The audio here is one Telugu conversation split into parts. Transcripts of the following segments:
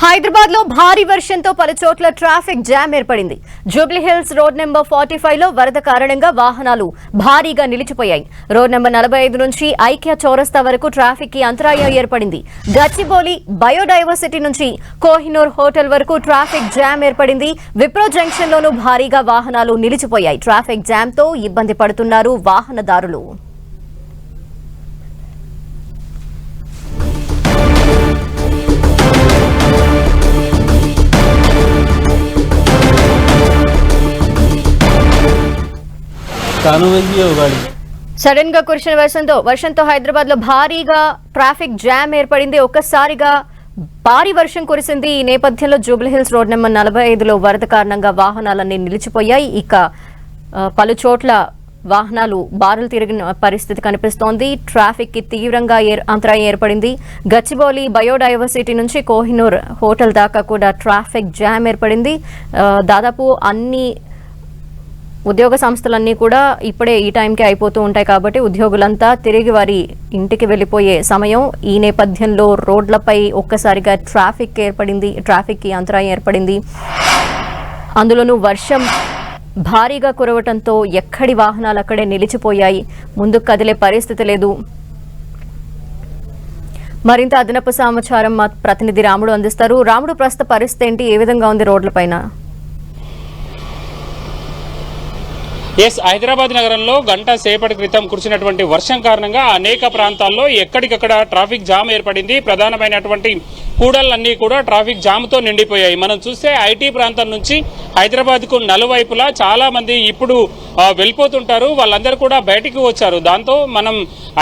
హైదరాబాద్ లో భారీ వర్షంతో పలు చోట్ల ట్రాఫిక్ జామ్ ఏర్పడింది. జూబ్లీ హిల్స్ రోడ్ నెంబర్ 45 లో వరద కారణంగా వాహనాలు భారీగా నిలిచిపోయాయి. రోడ్ నెంబర్ 45 నుంచి ఐక్య చౌరస్తా వరకు ట్రాఫిక్ కి అంతరాయం ఏర్పడింది. గచ్చిబౌలి బయోడైవర్సిటీ నుంచి కోహినూర్ హోటల్ వరకు ట్రాఫిక్ జామ్ ఏర్పడింది. విప్రో జంక్షన్ లోనూ భారీగా వాహనాలు నిలిచిపోయాయి. ట్రాఫిక్ జామ్ తో ఇబ్బంది పడుతున్నారు వాహనదారులు. సడన్ గా కురిసిన వర్షంతో హైదరాబాద్ లో భారీగా ట్రాఫిక్ జామ్ ఏర్పడింది. ఒక్కసారిగా భారీ వర్షం కురిసింది. ఈ నేపథ్యంలో జూబ్లీ హిల్స్ రోడ్ నెంబర్ 45లో వరద కారణంగా వాహనాలన్నీ నిలిచిపోయాయి. ఇక పలు చోట్ల వాహనాలు బారులు తిరిగిన పరిస్థితి కనిపిస్తోంది. ట్రాఫిక్ కి తీవ్రంగా అంతరాయం ఏర్పడింది. గచ్చిబౌలి బయోడైవర్సిటీ నుంచి కోహినూర్ హోటల్ దాకా కూడా ట్రాఫిక్ జామ్ ఏర్పడింది. దాదాపు అన్ని ఉద్యోగ సంస్థలన్నీ కూడా ఇప్పుడే ఈ టైంకి అయిపోతూ ఉంటాయి కాబట్టి ఉద్యోగులంతా తిరిగి వారి ఇంటికి వెళ్ళిపోయే సమయం. ఈ నేపథ్యంలో రోడ్లపై ఒక్కసారిగా ట్రాఫిక్ కి అంతరాయం ఏర్పడింది. అందులోనూ వర్షం భారీగా కురవటంతో ఎక్కడి వాహనాలు అక్కడే నిలిచిపోయాయి. ముందుకు కదిలే పరిస్థితి లేదు. మరింత అదనపు సమాచారం మా ప్రతినిధి రాముడు అందిస్తారు. రాముడు, ప్రస్తుత పరిస్థితి ఏంటి? ఏ విధంగా ఉంది రోడ్లపైన? హైదరాబాద్ నగరంలో గంట సేపటి క్రితం కురిసినటువంటి వర్షం కారణంగా అనేక ప్రాంతాల్లో ఎక్కడికక్కడ ట్రాఫిక్ జామ్ ఏర్పడింది. ప్రధానమైనటువంటి కూడళ్లన్నీ కూడా ట్రాఫిక్ జామ్తో నిండిపోయాయి. మనం చూస్తే ఐటీ ప్రాంతం నుంచి హైదరాబాద్కు నలువైపులా చాలా మంది ఇప్పుడు వెళ్ళిపోతుంటారు. వాళ్ళందరూ కూడా బయటికి వచ్చారు. దాంతో మనం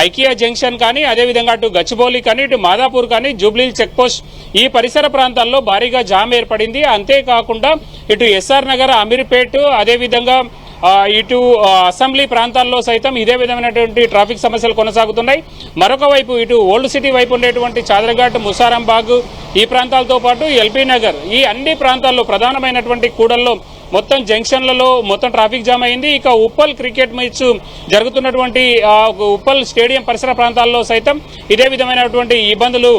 ఐకియా జంక్షన్ కానీ, అదేవిధంగా అటు గచ్చిబౌలి కానీ, ఇటు మాదాపూర్ కానీ, జూబ్లీ చెక్ పోస్ట్ ఈ పరిసర ప్రాంతాల్లో భారీగా జామ్ ఏర్పడింది. అంతేకాకుండా ఇటు ఎస్ఆర్ నగర్, అమీర్పేట్, అదేవిధంగా ఇటు అసెంబ్లీ ప్రాంతాల్లో సైతం ఇదే విధమైనటువంటి ట్రాఫిక్ సమస్యలు కొనసాగుతున్నాయి. మరొక వైపు ఇటు ఓల్డ్ సిటీ వైపు ఉండేటువంటి చాదర్ఘాట్, ముసారంబాగ్ ఈ ప్రాంతాలతో పాటు ఎల్బీ నగర్ ఈ అన్ని ప్రాంతాల్లో ప్రధానమైనటువంటి కూడల్లో మొత్తం జంక్షన్లలో మొత్తం ట్రాఫిక్ జామ్ అయింది. ఇక ఉప్పల్ క్రికెట్ మ్యాచ్ జరుగుతున్నటువంటి ఉప్పల్ స్టేడియం పరిసర ప్రాంతాల్లో సైతం ఇదే విధమైనటువంటి ఇబ్బందులు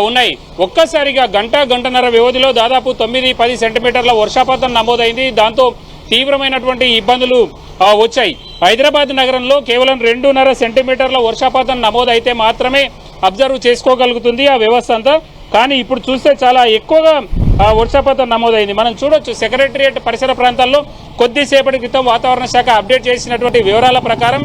ఉన్నాయి. ఒక్కసారిగా గంటన్నర వ్యవధిలో దాదాపు 9-10 సెంటీమీటర్ల వర్షపాతం నమోదైంది. దాంతో తీవ్రమైనటువంటి ఇబ్బందులు వచ్చాయి. హైదరాబాద్ నగరంలో కేవలం 2.5 సెంటీమీటర్ల వర్షపాతం నమోదైతే మాత్రమే అబ్జర్వ్ చేసుకోగలుగుతుంది ఆ వ్యవస్థ అంతా. కానీ ఇప్పుడు చూస్తే చాలా ఎక్కువగా వర్షపాతం నమోదైంది. మనం చూడొచ్చు సెక్రటరియట్ పరిసర ప్రాంతాల్లో కొద్దిసేపటి క్రితం వాతావరణ శాఖ అప్డేట్ చేసినటువంటి వివరాల ప్రకారం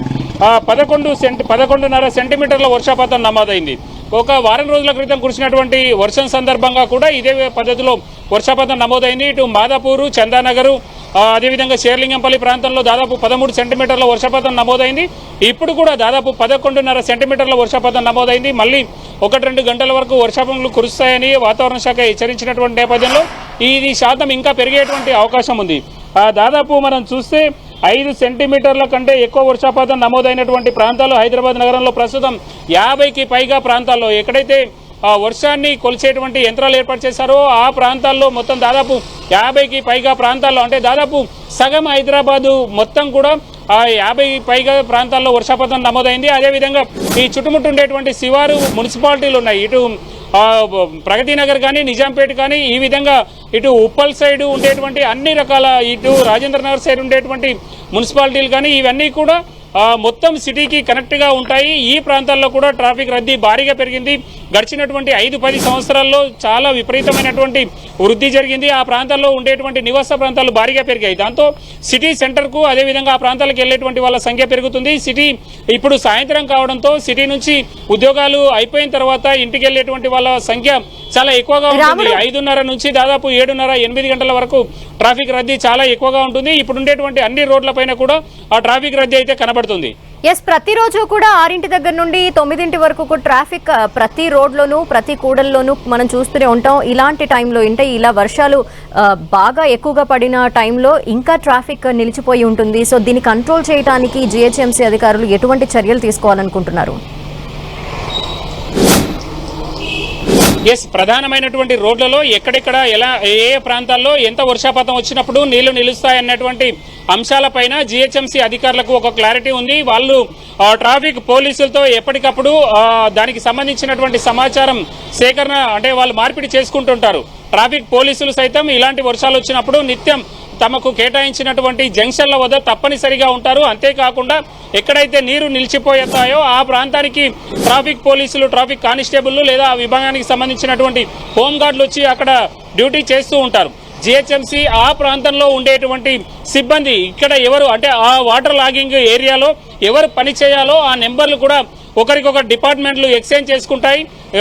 11.5 సెంటీమీటర్ల వర్షపాతం నమోదైంది. ఒక వారం రోజుల క్రితం కురిసినటువంటి వర్షం సందర్భంగా కూడా ఇదే పద్ధతిలో వర్షపాతం నమోదైంది. ఇటు మాదాపూరు, చందానగరు, అదేవిధంగా షేర్లింగంపల్లి ప్రాంతంలో దాదాపు 13 సెంటీమీటర్ల వర్షపాతం నమోదైంది. ఇప్పుడు కూడా దాదాపు 11.5 సెంటీమీటర్ల వర్షపాతం నమోదైంది. మళ్ళీ 1-2 గంటల వరకు వర్షపాతాలు కురుస్తాయని వాతావరణ శాఖ హెచ్చరించినటువంటి నేపథ్యంలో ఇది శాతం ఇంకా పెరిగేటువంటి అవకాశం ఉంది. దాదాపు మనం చూస్తే 5 సెంటీమీటర్ల కంటే ఎక్కువ వర్షపాతం నమోదైనటువంటి ప్రాంతాలు హైదరాబాద్ నగరంలో ప్రస్తుతం 50కి పైగా ప్రాంతాల్లో ఎక్కడైతే వర్షాన్ని కొలిచేటువంటి యంత్రాలు ఏర్పాటు చేశారో ఆ ప్రాంతాల్లో మొత్తం దాదాపు 50కి పైగా ప్రాంతాల్లో, అంటే దాదాపు సగం హైదరాబాదు మొత్తం కూడా 50కి పైగా ప్రాంతాల్లో వర్షపాతం నమోదైంది. అదేవిధంగా ఈ చుట్టుముట్టు ఉండేటువంటి శివారు మున్సిపాలిటీలు ఉన్నాయి. ఇటు ప్రగతి నగర్ కానీ, నిజాంపేట కానీ, ఈ విధంగా ఇటు ఉప్పల్ సైడ్ ఉండేటువంటి అన్ని రకాల, ఇటు రాజేంద్ర నగర్ సైడ్ ఉండేటువంటి మున్సిపాలిటీలు కానీ ఇవన్నీ కూడా మొత్తం సిటీకి కనెక్ట్గా ఉంటాయి. ఈ ప్రాంతాల్లో కూడా ట్రాఫిక్ రద్దీ భారీగా పెరిగింది. గడిచినటువంటి 5-10 సంవత్సరాల్లో చాలా విపరీతమైనటువంటి వృద్ధి జరిగింది. ఆ ప్రాంతాల్లో ఉండేటువంటి నివాస ప్రాంతాలు భారీగా పెరిగాయి. దాంతో సిటీ సెంటర్కు, అదేవిధంగా ఆ ప్రాంతాలకు వెళ్ళేటువంటి వాళ్ళ సంఖ్య పెరుగుతుంది. సిటీ ఇప్పుడు సాయంత్రం కావడంతో సిటీ నుంచి ఉద్యోగాలు అయిపోయిన తర్వాత ఇంటికి వెళ్ళేటువంటి వాళ్ళ సంఖ్య చాలా ఎక్కువగా ఉంటుంది. 5:30 నుంచి దాదాపు 7:30-8 గంటల వరకు ట్రాఫిక్ రద్దీ చాలా ఎక్కువగా ఉంటుంది. ఇప్పుడు ఉండేటువంటి అన్ని రోడ్లపైన కూడా ఆ ట్రాఫిక్ రద్దీ అయితే కనబడుతుంది. ప్రతిరోజు కూడా 6 దగ్గర నుండి 9 వరకు ట్రాఫిక్ ప్రతి రోడ్లోనూ, ప్రతి కూడల్లోనూ మనం చూస్తూనే ఉంటాం. ఇలాంటి టైంలో అంటే ఇలా వర్షాలు బాగా ఎక్కువగా పడిన టైంలో ఇంకా ట్రాఫిక్ నిలిచిపోయి ఉంటుంది. సో దీన్ని కంట్రోల్ చేయడానికి జిహెచ్ఎంసీ అధికారులు ఎటువంటి చర్యలు తీసుకోవాలనుకుంటున్నారు? ప్రధానమైనటువంటి రోడ్లలో ఎక్కడెక్కడ ఎలా ఏ ప్రాంతాల్లో ఎంత వర్షపాతం వచ్చినప్పుడు నీళ్లు నిలుస్తాయన్నటువంటి అంశాలపైన జిహెచ్ఎంసీ అధికారులకు ఒక క్లారిటీ ఉంది. వాళ్ళు ట్రాఫిక్ పోలీసులతో ఎప్పటికప్పుడు దానికి సంబంధించినటువంటి సమాచారం సేకరణ అంటే వాళ్ళు మార్పిడి చేసుకుంటుంటారు. ట్రాఫిక్ పోలీసులు సైతం ఇలాంటి వర్షాలు వచ్చినప్పుడు నిత్యం తమకు కేటాయించినటువంటి జంక్షన్ల వద్ద తప్పనిసరిగా ఉంటారు. అంతేకాకుండా ఎక్కడైతే నీరు నిలిచిపోతాయో ఆ ప్రాంతానికి ట్రాఫిక్ పోలీసులు, ట్రాఫిక్ కానిస్టేబుల్ లేదా ఆ విభాగానికి సంబంధించినటువంటి హోంగార్డులు వచ్చి అక్కడ డ్యూటీ చేస్తూ ఉంటారు. జిహెచ్ఎంసీ ఆ ప్రాంతంలో ఉండేటువంటి సిబ్బంది ఇక్కడ ఎవరు అంటే ఆ వాటర్ లాగింగ్ ఏరియాలో ఎవరు పని చేయాలో ఆ నెంబర్లు కూడా ఒకరికొకరు డిపార్ట్మెంట్లు ఎక్స్చేంజ్ చేసుకుంటాయి.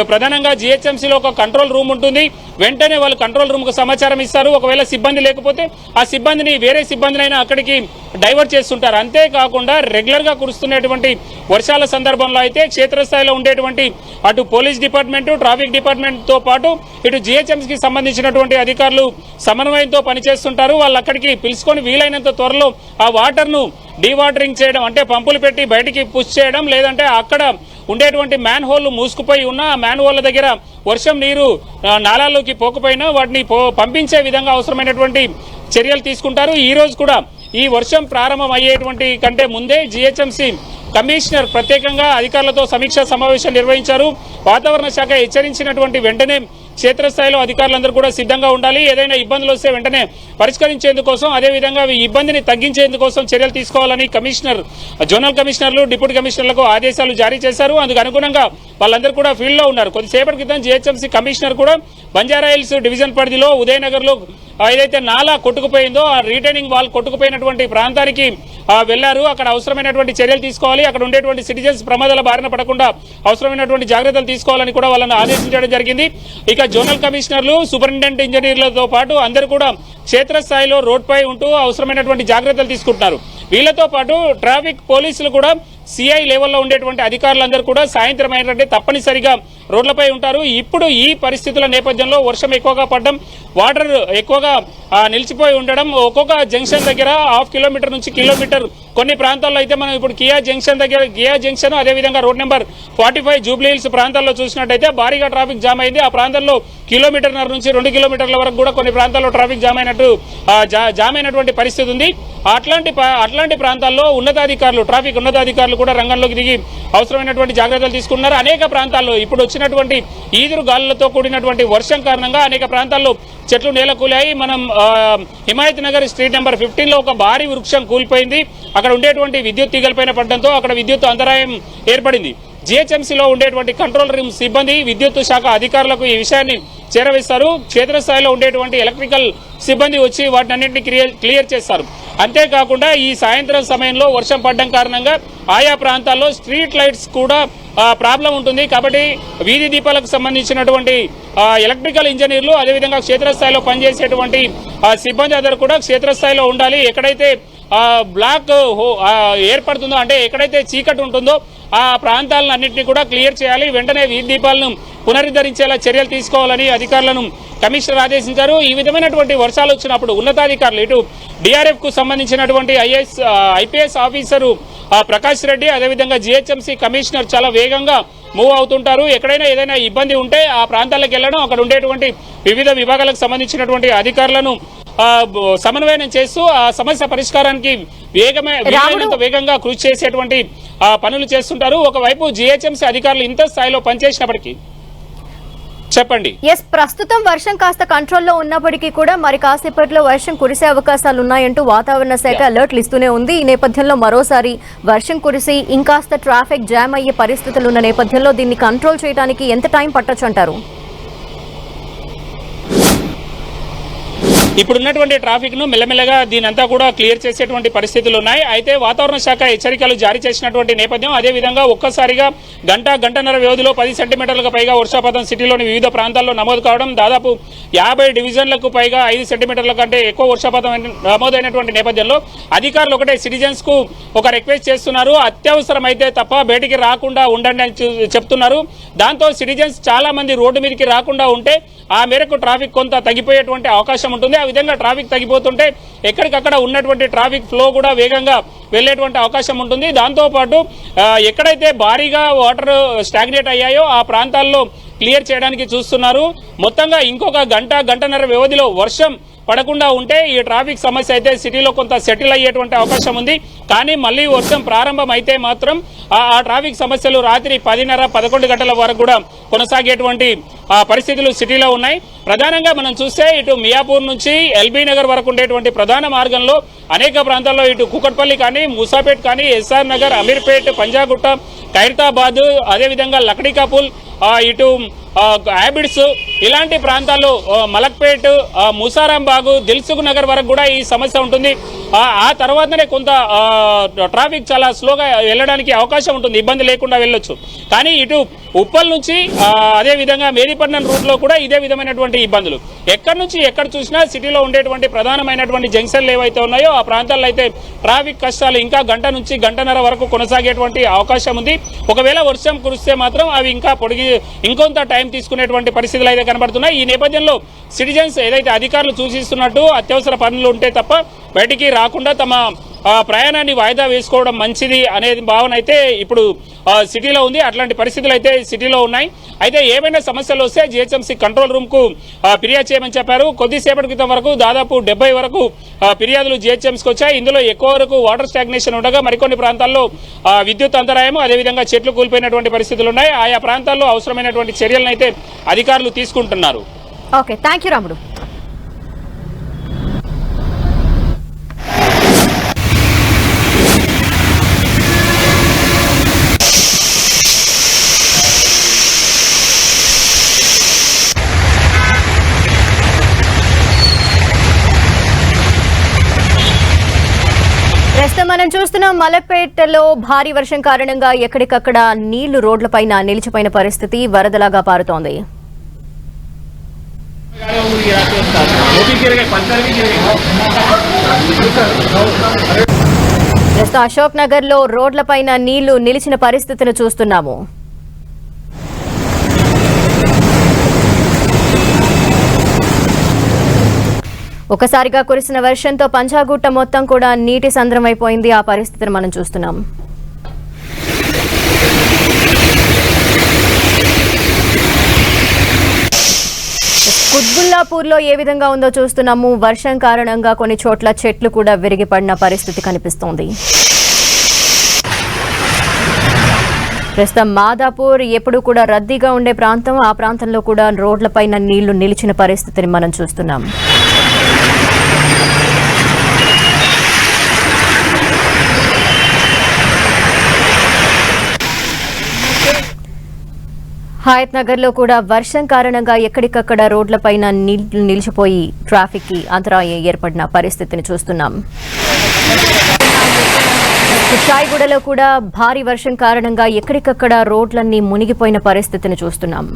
ప్రధానంగా జిహెచ్ఎంసీలో ఒక కంట్రోల్ రూమ్ ఉంటుంది. వెంటనే వాళ్ళు కంట్రోల్ రూమ్కు సమాచారం ఇస్తారు. ఒకవేళ సిబ్బంది లేకపోతే ఆ సిబ్బందిని వేరే సిబ్బందినైనా అక్కడికి డైవర్ట్ చేస్తుంటారు. అంతేకాకుండా రెగ్యులర్గా కురుస్తున్నటువంటి వర్షాల సందర్భంలో అయితే క్షేత్రస్థాయిలో ఉండేటువంటి అటు పోలీస్ డిపార్ట్మెంటు, ట్రాఫిక్ డిపార్ట్మెంట్తో పాటు ఇటు జిహెచ్ఎంసీకి సంబంధించినటువంటి అధికారులు సమన్వయంతో పనిచేస్తుంటారు. వాళ్ళు అక్కడికి పిలుచుకొని వీలైనంత త్వరలో ఆ వాటర్ను డీవాటరింగ్ చేయడం అంటే పంపులు పెట్టి బయటికి పుష్ చేయడం, లేదంటే అక్కడ ఉండేటువంటి మ్యాన్ హోల్ మూసుకుపోయి ఉన్న ఆ మ్యాన్ హోల్ దగ్గర వర్షం నీరు నాలాల్లోకి పోకపోయినా వాటిని పంపించే విధంగా అవసరమైనటువంటి చర్యలు తీసుకుంటారు. ఈ రోజు కూడా ఈ వర్షం ప్రారంభం అయ్యేటువంటి కంటే ముందే జిహెచ్ఎంసీ కమిషనర్ ప్రత్యేకంగా అధికారులతో సమీక్షా సమావేశం నిర్వహించారు. వాతావరణ శాఖ హెచ్చరించినటువంటి వెంటనే క్షేత్రస్థాయిలో అధికారులందరూ కూడా సిద్ధంగా ఉండాలి. ఏదైనా ఇబ్బందులు వస్తే వెంటనే పరిష్కరించేందుకోసం, అదేవిధంగా ఈ ఇబ్బందిని తగ్గించేందుకోసం చర్యలు తీసుకోవాలని కమిషనర్, జోనల్ కమిషనర్లు, డిప్యూటీ కమిషనర్లకు ఆదేశాలు జారీ చేశారు. అందుకు అనుగుణంగా వాళ్ళందరూ కూడా ఫీల్డ్లో ఉన్నారు. కొద్దిసేపటి క్రితం జిహెచ్ఎంసీ కమిషనర్ కూడా బంజారాహిల్స్ డివిజన్ పరిధిలో ఉదయనగర్లో ఏదైతే నాలా కొట్టుకుపోయిందో ఆ రీటైనింగ్ వాల్ కొట్టుకుపోయినటువంటి ప్రాంతానికి వెళ్లారు. అక్కడ అవసరమైనటువంటి చర్యలు తీసుకోవాలి, అక్కడ ఉండేటువంటి సిటిజన్స్ ప్రమాదాల బారిన పడకుండా అవసరమైనటువంటి జాగ్రత్తలు తీసుకోవాలని కూడా వాళ్ళని ఆదేశించడం జరిగింది. ఇక జోనల్ కమిషనర్లు, సూపరింటెండెంట్ ఇంజనీర్లతో పాటు అందరూ కూడా క్షేత్రస్థాయిలో రోడ్పై ఉంటూ అవసరమైనటువంటి జాగ్రత్తలు తీసుకుంటున్నారు. వీళ్లతో పాటు ట్రాఫిక్ పోలీసులు కూడా సిఐ లెవెల్లో ఉండేటువంటి అధికారులందరూ కూడా సాయంత్రం అయినట్టే తప్పనిసరిగా రోడ్లపై ఉంటారు. ఇప్పుడు ఈ పరిస్థితుల నేపథ్యంలో వర్షం ఎక్కువగా పడడం, వాటర్ ఎక్కువగా నిలిచిపోయి ఉండడం, ఒక్కొక్క జంక్షన్ దగ్గర 1/2 కిలోమీటర్ నుంచి కిలోమీటర్, కొన్ని ప్రాంతాల్లో అయితే మనం ఇప్పుడు కియా జంక్షన్ అదేవిధంగా రోడ్ నెంబర్ 45 జూబ్లీ హిల్స్ ప్రాంతాల్లో చూసినట్టయితే భారీగా ట్రాఫిక్ జామ్ అయింది. ఆ ప్రాంతంలో 1.5 కిలోమీటర్ల నుంచి 2 కిలోమీటర్ల వరకు కూడా కొన్ని ప్రాంతాల్లో ట్రాఫిక్ జామ్ అయినటువంటి పరిస్థితి ఉంది. అట్లాంటి ప్రాంతాల్లో ఉన్నతాధికారులు, ట్రాఫిక్ ఉన్నతాధికారులు కూడా రంగంలోకి దిగి అవసరమైనటువంటి జాగ్రత్తలు తీసుకున్నారు. అనేక ప్రాంతాల్లో ఇప్పుడు వచ్చినటువంటి ఈదురు గాలులతో కూడినటువంటి వర్షం కారణంగా అనేక ప్రాంతాల్లో చెట్లు నేలకూలాయి. మనం హిమాయత్ నగర్ స్ట్రీట్ నెంబర్ 15లో ఒక భారీ వృక్షం కూలిపోయింది. అక్కడ ఉండేటువంటి విద్యుత్ తీగలపైన పడడంతో అక్కడ విద్యుత్ అంతరాయం ఏర్పడింది. జిహెచ్ఎంసీలో ఉండేటువంటి కంట్రోల్ రూమ్ సిబ్బంది, విద్యుత్ శాఖ అధికారులకు ఈ విషయాన్ని చేరవేస్తారు. క్షేత్రస్థాయిలో ఉండేటువంటి ఎలక్ట్రికల్ సిబ్బంది వచ్చి వాటినన్నింటినీ క్లియర్ చేస్తారు. అంతేకాకుండా ఈ సాయంత్రం సమయంలో వర్షం పడడం కారణంగా ఆయా ప్రాంతాల్లో స్ట్రీట్ లైట్స్ కూడా ప్రాబ్లం ఉంటుంది. కాబట్టి వీధి దీపాలకు సంబంధించినటువంటి ఎలక్ట్రికల్ ఇంజనీర్లు, అదేవిధంగా క్షేత్రస్థాయిలో పనిచేసేటువంటి సిబ్బంది అందరూ కూడా క్షేత్రస్థాయిలో ఉండాలి. ఎక్కడైతే బ్లాక్ ఏర్పడుతుందో అంటే ఎక్కడైతే చీకటి ఉంటుందో ఆ ప్రాంతాలన్నింటినీ కూడా క్లియర్ చేయాలి. వెంటనే వీధి దీపాలను పునరుద్ధరించేలా చర్యలు తీసుకోవాలని అధికారులను కమిషనర్ ఆదేశించారు. ఈ విధమైనటువంటి వర్షాలు వచ్చినప్పుడు ఉన్నతాధికారులు, ఇటు డిఆర్ఎఫ్ కు సంబంధించినటువంటి ఐపీఎస్ ఆఫీసరు ప్రకాష్ రెడ్డి, అదేవిధంగా జిహెచ్ఎంసీ కమిషనర్ చాలా వేగంగా మూవ్ అవుతుంటారు. ఎక్కడైనా ఏదైనా ఇబ్బంది ఉంటే ఆ ప్రాంతాలకు వెళ్ళడం, అక్కడ ఉండేటువంటి వివిధ విభాగాలకు సంబంధించినటువంటి అధికారులను సమన్వయం చేస్తూ ఆ సమస్య పరిష్కారానికి వేగంగా కృషి చేసేటువంటి పనులు చేస్తుంటారు. ఒకవైపు జిహెచ్ఎంసీ అధికారులు ఇంత స్థాయిలో పనిచేసినప్పటికీ చెప్పండి. ప్రస్తుతం వర్షం కాస్త కంట్రోల్లో ఉన్నప్పటికీ కూడా మరి కాసేపట్లో వర్షం కురిసే అవకాశాలు ఉన్నాయంటూ వాతావరణ శాఖ అలర్ట్లు ఇస్తూనే ఉంది. ఈ నేపథ్యంలో మరోసారి వర్షం కురిసి ఇంకాస్త ట్రాఫిక్ జామ్ అయ్యే పరిస్థితులు ఉన్న నేపథ్యంలో దీన్ని కంట్రోల్ చేయడానికి ఎంత టైం పట్టొచ్చు అంటారు? ఇప్పుడున్నటువంటి ట్రాఫిక్ ను మెల్లమెల్లగా దీనంతా కూడా క్లియర్ చేసేటువంటి పరిస్థితులు ఉన్నాయి. అయితే వాతావరణ శాఖ హెచ్చరికలు జారీ చేసినటువంటి నేపథ్యం, అదేవిధంగా ఒక్కసారిగా గంటన్నర వ్యవధిలో 10 సెంటీమీటర్లకు పైగా వర్షపాతం సిటీలోని వివిధ ప్రాంతాల్లో నమోదు కావడం, దాదాపు 50 డివిజన్లకు పైగా 5 సెంటీమీటర్ల కంటే ఎక్కువ వర్షపాతం నమోదైనటువంటి నేపథ్యంలో అధికారులు ఒకటే సిటిజన్స్ కు ఒక రిక్వెస్ట్ చేస్తున్నారు. అత్యవసరమైతే తప్ప బయటికి రాకుండా ఉండండి అని చెప్తున్నారు. దాంతో సిటిజన్స్ చాలా మంది రోడ్డు మీదకి రాకుండా ఉంటే ఆ మేరకు ట్రాఫిక్ కొంత తగ్గిపోయేటువంటి అవకాశం ఉంటుంది. ఆ విధంగా ట్రాఫిక్ తగ్గిపోతుంటే ఎక్కడికక్కడ ఉన్నటువంటి ట్రాఫిక్ ఫ్లో కూడా వేగంగా వెళ్లేటువంటి అవకాశం ఉంటుంది. దాంతోపాటు ఎక్కడైతే భారీగా వాటర్ స్టాగ్నేట్ అయ్యాయో ఆ ప్రాంతాల్లో క్లియర్ చేయడానికి చూస్తున్నారు. మొత్తంగా ఇంకొక గంటన్నర వ్యవధిలో వర్షం పడకుండా ఉంటే ఈ ట్రాఫిక్ సమస్య అయితే సిటీలో కొంత సెటిల్ అయ్యేటువంటి అవకాశం ఉంది. కానీ మళ్ళీ వర్షం ప్రారంభం అయితే మాత్రం ఆ ట్రాఫిక్ సమస్యలు రాత్రి 10:30-11 గంటల వరకు కూడా కొనసాగేటువంటి పరిస్థితులు సిటీలో ఉన్నాయి. ప్రధానంగా మనం చూస్తే ఇటు మియాపూర్ నుంచి ఎల్బీ నగర్ వరకు ఉండేటువంటి ప్రధాన మార్గంలో అనేక ప్రాంతాల్లో ఇటు కుకట్పల్లి కానీ, మూసాపేట్ కానీ, ఎస్ఆర్ నగర్, అమీర్పేట్, పంజాగుట్ట, ఖైరతాబాద్, అదేవిధంగా లక్డీకాపుల్, ఇటు హ్యాబిట్స్ ఇలాంటి ప్రాంతాల్లో మలక్పేట్, ముసారాంబాగు, దిల్సుఖ్ నగర్ వరకు కూడా ఈ సమస్య ఉంటుంది. ఆ తర్వాతనే కొంత ట్రాఫిక్ చాలా స్లోగా వెళ్ళడానికి అవకాశం ఉంటుంది, ఇబ్బంది లేకుండా వెళ్ళొచ్చు. కానీ ఇటు ఉప్పల్ నుంచి అదేవిధంగా మేదీపట్నం రూట్లో కూడా ఇదే విధమైనటువంటి ఇబ్బందులు. ఎక్కడి నుంచి ఎక్కడ చూసినా సిటీలో ఉండేటువంటి ప్రధానమైనటువంటి జంక్షన్లు ఏవైతే ఉన్నాయో ఆ ప్రాంతాల్లో అయితే ట్రాఫిక్ కష్టాలు ఇంకా గంట నుంచి గంటన్నర వరకు కొనసాగేటువంటి అవకాశం ఉంది. ఒకవేళ వర్షం కురిస్తే మాత్రం అవి ఇంకా ఇంకొంత టైం తీసుకునేటువంటి పరిస్థితులు అయితే కనబడుతున్నాయి. ఈ నేపథ్యంలో సిటిజన్స్ ఏదైతే అధికారులు సూచిస్తున్నట్టు అత్యవసర పనులు ఉంటే తప్ప బయటికి రాకుండా తమ ప్రయాణాన్ని వాయిదా వేసుకోవడం మంచిది అనేది భావన అయితే ఇప్పుడు సిటీలో ఉంది. అట్లాంటి పరిస్థితులు అయితే సిటీలో ఉన్నాయి. అయితే ఏమైనా సమస్యలు వస్తే జిహెచ్ఎంసీ కంట్రోల్ రూమ్కు ఫిర్యాదు చేయమని చెప్పారు. కొద్దిసేపటి క్రితం వరకు దాదాపు 70 వరకు ఫిర్యాదులు జిహెచ్ఎంసీకి వచ్చాయి. ఇందులో ఎక్కువ వరకు వాటర్ స్టాగ్నేషన్ ఉండగా మరికొన్ని ప్రాంతాల్లో విద్యుత్ అంతరాయం, అదేవిధంగా చెట్లు కూలిపోయినటువంటి పరిస్థితులు ఉన్నాయి. ఆయా ప్రాంతాల్లో అవసరమైనటువంటి చర్యలను అయితే అధికారులు తీసుకుంటున్నారు. ఓకే, థ్యాంక్ యూ రాముడు. ప్రస్తుతం మనం చూస్తున్నాం మలక్పేటలో భారీ వర్షం కారణంగా ఎక్కడికక్కడ నీళ్లు రోడ్లపైన నిలిచిపోయిన పరిస్థితి వరదలాగా పారుతోంది. ప్రస్తుతం అశోక్ నగర్ లో రోడ్లపైన నీళ్లు నిలిచిన పరిస్థితిని చూస్తున్నాము. ఒకసారిగా కురిసిన వర్షంతో పంజాగుట్ట మొత్తం కూడా నీటి సంద్రమైపోయింది. ఆ పరిస్థితిని మనం చూస్తున్నాం. కుత్బుల్లాపూర్లో ఏ విధంగా ఉందో చూస్తున్నాము. వర్షం కారణంగా కొన్ని చోట్ల చెట్లు కూడా విరిగిపడిన పరిస్థితి కనిపిస్తోంది. ప్రస్తుతం మాదాపూర్ ఎప్పుడు కూడా రద్దీగా ఉండే ప్రాంతం. ఆ ప్రాంతంలో కూడా రోడ్లపైన నీళ్లు నిలిచిన పరిస్థితిని మనం చూస్తున్నాం. హయత్ నగర్ లో కూడా వర్షం కారణంగా ఎక్కడికక్కడ రోడ్లపైన నీళ్లు నిలిచిపోయి ట్రాఫిక్ కి అంతరాయం ఏర్పడిన పరిస్థితిని చూస్తున్నాం. కుషాయిగూడలో కూడా భారీ వర్షం కారణంగా ఎక్కడికక్కడ రోడ్లన్నీ మునిగిపోయిన పరిస్థితిని చూస్తున్నాం.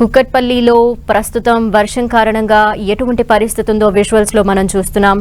కుకట్పల్లిలో ప్రస్తుతం వర్షం కారణంగా ఎటువంటి పరిస్థితి ఉందో విజువల్స్ లో మనం చూస్తున్నాం.